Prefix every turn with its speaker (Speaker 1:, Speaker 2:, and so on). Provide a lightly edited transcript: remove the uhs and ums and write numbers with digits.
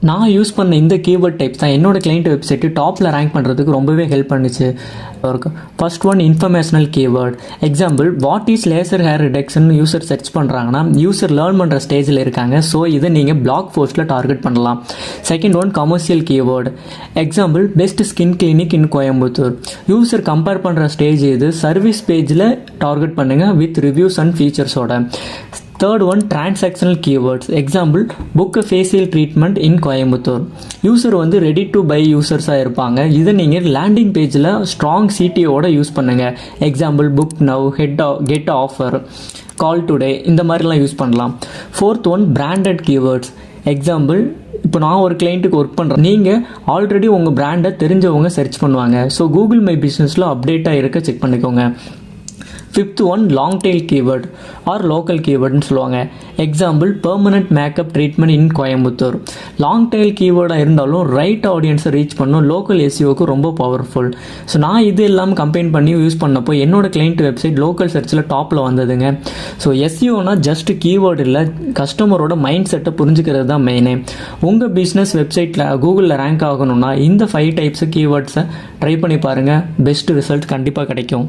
Speaker 1: நான் யூஸ் பண்ண இந்த கீவேர்ட் டைப்ஸ் தான் என்னோட கிளைண்ட் வெப்சைட்டு டாப்பில் ரேங்க் பண்ணுறதுக்கு ரொம்பவே ஹெல்ப் பண்ணுச்சு. First one informational keyword. Example, what is laser hair reduction user search பண்ணுறாங்கன்னா யூசர் லேர்ன் பண்ணுற ஸ்டேஜில் இருக்காங்க. ஸோ இதை நீங்கள் பிளாக் போஸ்ட்டில் டார்கெட் பண்ணலாம். Second one commercial keyword. Example, best skin clinic in Coimbatore. User compare பண்ணுற ஸ்டேஜ் இது. சர்வீஸ் பேஜில் டார்கெட் பண்ணுங்கள் வித் ரிவ்யூஸ் அண்ட் ஃபீச்சர்ஸோட. Third one transactional keywords. Example, book facial treatment in Coimbatore. User வந்து ரெடி டு பை யூசர்ஸாக இருப்பாங்க. இதை நீங்கள் லேண்டிங் பேஜில் ஸ்ட்ராங் சிடிஓட யூஸ் பண்ணுங்கள். Example, book now, get offer, call today, இந்த மாதிரிலாம் யூஸ் பண்ணலாம். Fourth one branded keywords. Example, இப்போ நான் ஒரு கிளைண்ட்டுக்கு ஒர்க் பண்ணுறேன். நீங்கள் ஆல்ரெடி உங்கள் பிராண்டை தெரிஞ்சவங்க சர்ச் பண்ணுவாங்க. ஸோ கூகுள் மை பிஸ்னஸில் அப்டேட்டாக இருக்க செக் பண்ணிக்கோங்க. Fifth one long tail keyword or local கீவேர்டுன்னு சொல்லுவாங்க. Example, permanent makeup treatment in Coimbatore. Long tail கீவேர்டாக இருந்தாலும் ரைட் ஆடியன்ஸை ரீச் பண்ணும். லோக்கல் எஸ்இஓக்கு ரொம்ப பவர்ஃபுல். ஸோ நான் இது எல்லாம் கம்பைன் பண்ணி யூஸ் பண்ணப்போ என்னோட கிளைண்ட் வெப்சைட் லோக்கல் சர்ச்சில் டாப்பில் வந்ததுங்க. ஸோ எஸ்இஓனா ஜஸ்ட் கீவேர்டு இல்லை, கஸ்டமரோட மைண்ட் செட்டை புரிஞ்சுக்கிறது தான் மெயினே. உங்கள் பிஸ்னஸ் வெப்சைட்டில் கூகுளில் ரேங்க் ஆகணும்னா இந்த 5 டைப்ஸ் கீவேர்ட்ஸை ட்ரை பண்ணி பாருங்கள். பெஸ்ட் ரிசல்ட் கண்டிப்பாக கிடைக்கும்.